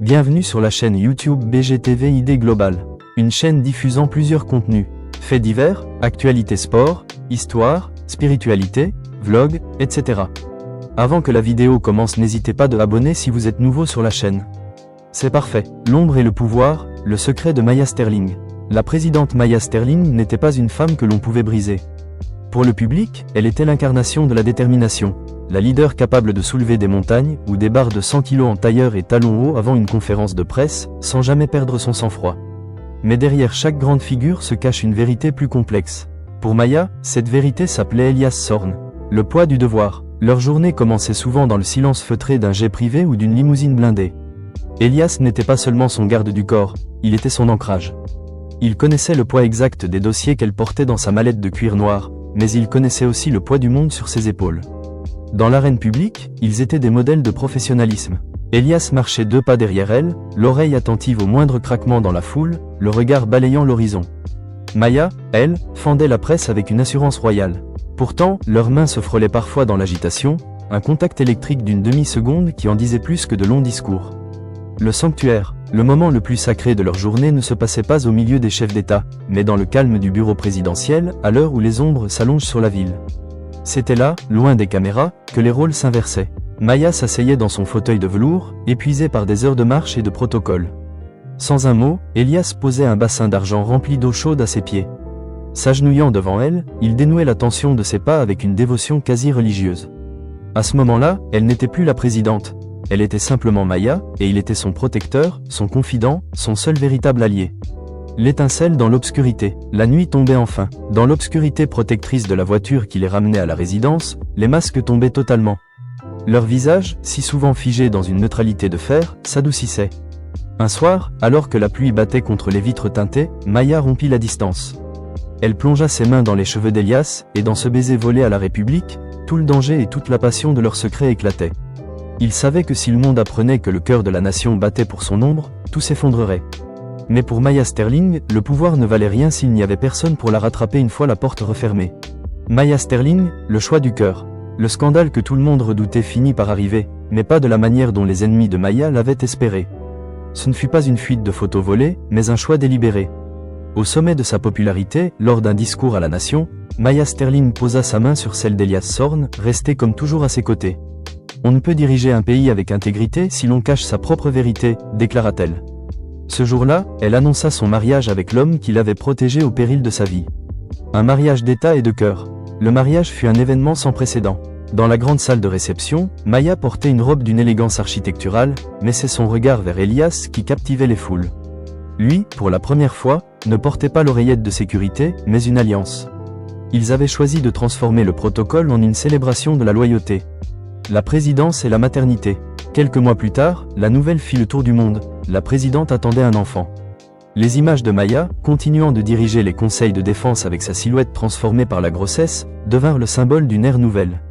Bienvenue sur la chaîne YouTube BGTV Idée Globale, une chaîne diffusant plusieurs contenus, faits divers, actualités sport, histoire, spiritualité, vlog, etc. Avant que la vidéo commence, n'hésitez pas de vous abonner si vous êtes nouveau sur la chaîne. C'est parfait. L'ombre et le pouvoir, le secret de Maya Sterling. La présidente Maya Sterling n'était pas une femme que l'on pouvait briser. Pour le public, elle était l'incarnation de la détermination. La leader capable de soulever des montagnes ou des barres de 100 kg en tailleur et talons hauts avant une conférence de presse, sans jamais perdre son sang-froid. Mais derrière chaque grande figure se cache une vérité plus complexe. Pour Maya, cette vérité s'appelait Elias Sorn. Le poids du devoir. Leur journée commençait souvent dans le silence feutré d'un jet privé ou d'une limousine blindée. Elias n'était pas seulement son garde du corps, il était son ancrage. Il connaissait le poids exact des dossiers qu'elle portait dans sa mallette de cuir noir, mais il connaissait aussi le poids du monde sur ses épaules. Dans l'arène publique, ils étaient des modèles de professionnalisme. Elias marchait 2 pas derrière elle, l'oreille attentive au moindre craquement dans la foule, le regard balayant l'horizon. Maya, elle, fendait la presse avec une assurance royale. Pourtant, leurs mains se frôlaient parfois dans l'agitation, un contact électrique d'une demi-seconde qui en disait plus que de longs discours. Le sanctuaire, le moment le plus sacré de leur journée, ne se passait pas au milieu des chefs d'État, mais dans le calme du bureau présidentiel, à l'heure où les ombres s'allongent sur la ville. C'était là, loin des caméras, que les rôles s'inversaient. Maya s'asseyait dans son fauteuil de velours, épuisée par des heures de marche et de protocole. Sans un mot, Elias posait un bassin d'argent rempli d'eau chaude à ses pieds. S'agenouillant devant elle, il dénouait la tension de ses pas avec une dévotion quasi religieuse. À ce moment-là, elle n'était plus la présidente. Elle était simplement Maya, et il était son protecteur, son confident, son seul véritable allié. L'étincelle dans l'obscurité. La nuit tombait enfin. Dans l'obscurité protectrice de la voiture qui les ramenait à la résidence, les masques tombaient totalement. Leurs visages, si souvent figés dans une neutralité de fer, s'adoucissaient. Un soir, alors que la pluie battait contre les vitres teintées, Maya rompit la distance. Elle plongea ses mains dans les cheveux d'Elias, et dans ce baiser volé à la République, tout le danger et toute la passion de leur secret éclataient. Il savait que si le monde apprenait que le cœur de la nation battait pour son ombre, tout s'effondrerait. Mais pour Maya Sterling, le pouvoir ne valait rien s'il n'y avait personne pour la rattraper une fois la porte refermée. Maya Sterling, le choix du cœur. Le scandale que tout le monde redoutait finit par arriver, mais pas de la manière dont les ennemis de Maya l'avaient espéré. Ce ne fut pas une fuite de photos volées, mais un choix délibéré. Au sommet de sa popularité, lors d'un discours à la nation, Maya Sterling posa sa main sur celle d'Elias Sorn, resté comme toujours à ses côtés. « On ne peut diriger un pays avec intégrité si l'on cache sa propre vérité », déclara-t-elle. Ce jour-là, elle annonça son mariage avec l'homme qui l'avait protégée au péril de sa vie. Un mariage d'état et de cœur. Le mariage fut un événement sans précédent. Dans la grande salle de réception, Maya portait une robe d'une élégance architecturale, mais c'est son regard vers Elias qui captivait les foules. Lui, pour la première fois, ne portait pas l'oreillette de sécurité, mais une alliance. Ils avaient choisi de transformer le protocole en une célébration de la loyauté. La présidence et la maternité. Quelques mois plus tard, la nouvelle fit le tour du monde. La présidente attendait un enfant. Les images de Maya, continuant de diriger les conseils de défense avec sa silhouette transformée par la grossesse, devinrent le symbole d'une ère nouvelle.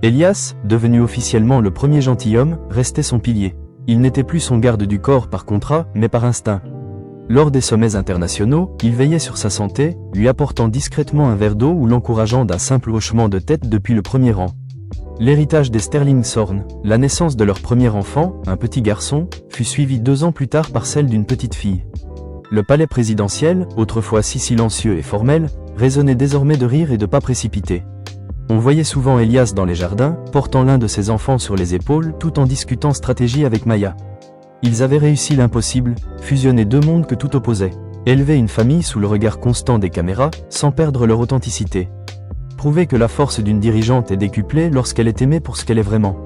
Elias, devenu officiellement le premier gentilhomme, restait son pilier. Il n'était plus son garde du corps par contrat, mais par instinct. Lors des sommets internationaux, il veillait sur sa santé, lui apportant discrètement un verre d'eau ou l'encourageant d'un simple hochement de tête depuis le premier rang. L'héritage des Sterling Sorn, la naissance de leur premier enfant, un petit garçon, fut suivi 2 ans plus tard par celle d'une petite fille. Le palais présidentiel, autrefois si silencieux et formel, résonnait désormais de rire et de pas précipités. On voyait souvent Elias dans les jardins, portant l'un de ses enfants sur les épaules tout en discutant stratégie avec Maya. Ils avaient réussi l'impossible, fusionner 2 mondes que tout opposait. Élever une famille sous le regard constant des caméras, sans perdre leur authenticité. Prouver que la force d'une dirigeante est décuplée lorsqu'elle est aimée pour ce qu'elle est vraiment.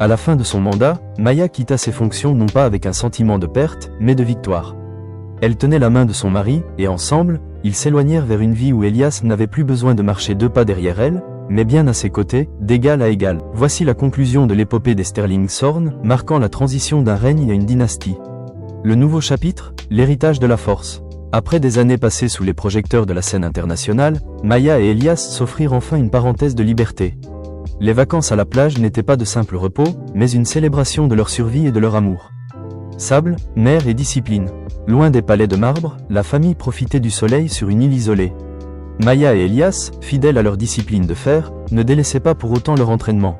À la fin de son mandat, Maya quitta ses fonctions non pas avec un sentiment de perte, mais de victoire. Elle tenait la main de son mari, et ensemble, ils s'éloignèrent vers une vie où Elias n'avait plus besoin de marcher 2 pas derrière elle, mais bien à ses côtés, d'égal à égal. Voici la conclusion de l'épopée des Sterling Sorn, marquant la transition d'un règne à une dynastie. Le nouveau chapitre, l'héritage de la force. Après des années passées sous les projecteurs de la scène internationale, Maya et Elias s'offrirent enfin une parenthèse de liberté. Les vacances à la plage n'étaient pas de simple repos, mais une célébration de leur survie et de leur amour. Sable, mer et discipline. Loin des palais de marbre, la famille profitait du soleil sur une île isolée. Maya et Elias, fidèles à leur discipline de fer, ne délaissaient pas pour autant leur entraînement.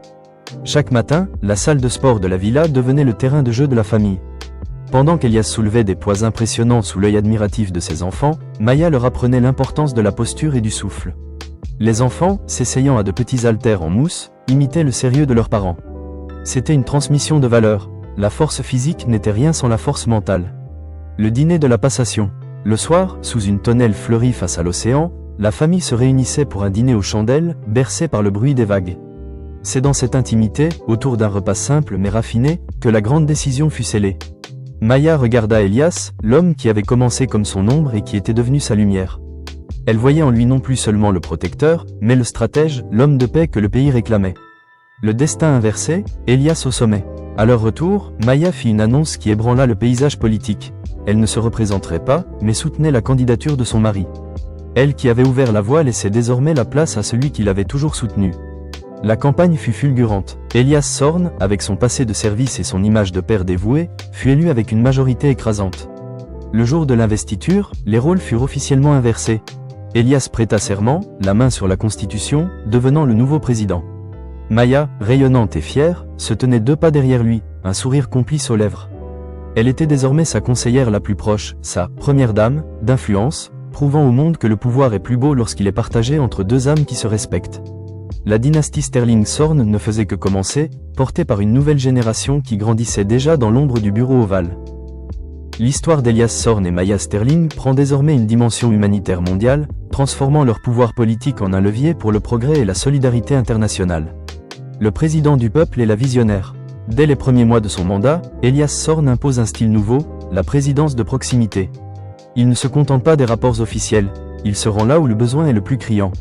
Chaque matin, la salle de sport de la villa devenait le terrain de jeu de la famille. Pendant qu'Elias soulevait des poids impressionnants sous l'œil admiratif de ses enfants, Maya leur apprenait l'importance de la posture et du souffle. Les enfants, s'essayant à de petits haltères en mousse, imitaient le sérieux de leurs parents. C'était une transmission de valeurs. La force physique n'était rien sans la force mentale. Le dîner de la passation. Le soir, sous une tonnelle fleurie face à l'océan, la famille se réunissait pour un dîner aux chandelles, bercé par le bruit des vagues. C'est dans cette intimité, autour d'un repas simple mais raffiné, que la grande décision fut scellée. Maya regarda Elias, l'homme qui avait commencé comme son ombre et qui était devenu sa lumière. Elle voyait en lui non plus seulement le protecteur, mais le stratège, l'homme de paix que le pays réclamait. Le destin inversé, Elias au sommet. À leur retour, Maya fit une annonce qui ébranla le paysage politique. Elle ne se représenterait pas, mais soutenait la candidature de son mari. Elle qui avait ouvert la voie laissait désormais la place à celui qui l'avait toujours soutenu. La campagne fut fulgurante. Elias Sorn, avec son passé de service et son image de père dévoué, fut élu avec une majorité écrasante. Le jour de l'investiture, les rôles furent officiellement inversés. Elias prêta serment, la main sur la Constitution, devenant le nouveau président. Maya, rayonnante et fière, se tenait 2 pas derrière lui, un sourire complice aux lèvres. Elle était désormais sa conseillère la plus proche, sa « première dame » d'influence, prouvant au monde que le pouvoir est plus beau lorsqu'il est partagé entre 2 âmes qui se respectent. La dynastie Sterling-Sorn ne faisait que commencer, portée par une nouvelle génération qui grandissait déjà dans l'ombre du bureau ovale. L'histoire d'Elias Sorn et Maya Sterling prend désormais une dimension humanitaire mondiale, transformant leur pouvoir politique en un levier pour le progrès et la solidarité internationale. Le président du peuple est la visionnaire. Dès les premiers mois de son mandat, Elias Sorn impose un style nouveau, la présidence de proximité. Il ne se contente pas des rapports officiels, il se rend là où le besoin est le plus criant.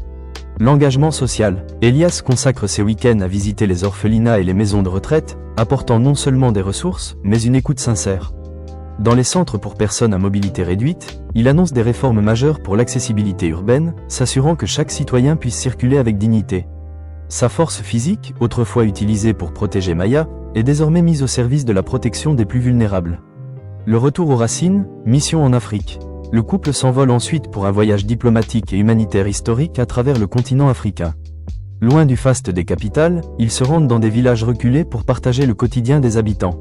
L'engagement social. Elias consacre ses week-ends à visiter les orphelinats et les maisons de retraite, apportant non seulement des ressources, mais une écoute sincère. Dans les centres pour personnes à mobilité réduite, il annonce des réformes majeures pour l'accessibilité urbaine, s'assurant que chaque citoyen puisse circuler avec dignité. Sa force physique, autrefois utilisée pour protéger Maya, est désormais mise au service de la protection des plus vulnérables. Le retour aux racines, mission en Afrique. Le couple s'envole ensuite pour un voyage diplomatique et humanitaire historique à travers le continent africain. Loin du faste des capitales, ils se rendent dans des villages reculés pour partager le quotidien des habitants.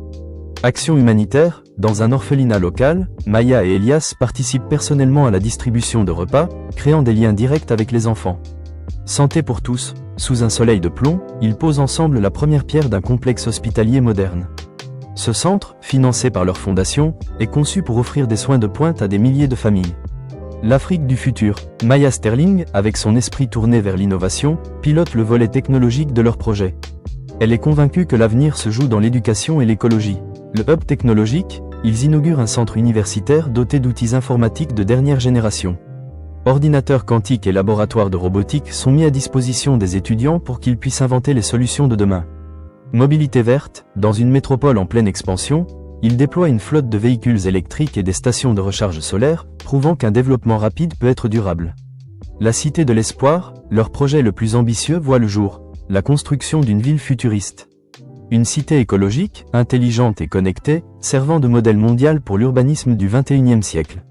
Action humanitaire, dans un orphelinat local, Maya et Elias participent personnellement à la distribution de repas, créant des liens directs avec les enfants. Santé pour tous, sous un soleil de plomb, ils posent ensemble la première pierre d'un complexe hospitalier moderne. Ce centre, financé par leur fondation, est conçu pour offrir des soins de pointe à des milliers de familles. L'Afrique du futur. Maya Sterling, avec son esprit tourné vers l'innovation, pilote le volet technologique de leur projet. Elle est convaincue que l'avenir se joue dans l'éducation et l'écologie. Le hub technologique, ils inaugurent un centre universitaire doté d'outils informatiques de dernière génération. Ordinateurs quantiques et laboratoires de robotique sont mis à disposition des étudiants pour qu'ils puissent inventer les solutions de demain. Mobilité verte, dans une métropole en pleine expansion, ils déploient une flotte de véhicules électriques et des stations de recharge solaire, prouvant qu'un développement rapide peut être durable. La Cité de l'Espoir, leur projet le plus ambitieux voit le jour, la construction d'une ville futuriste. Une cité écologique, intelligente et connectée, servant de modèle mondial pour l'urbanisme du XXIe siècle.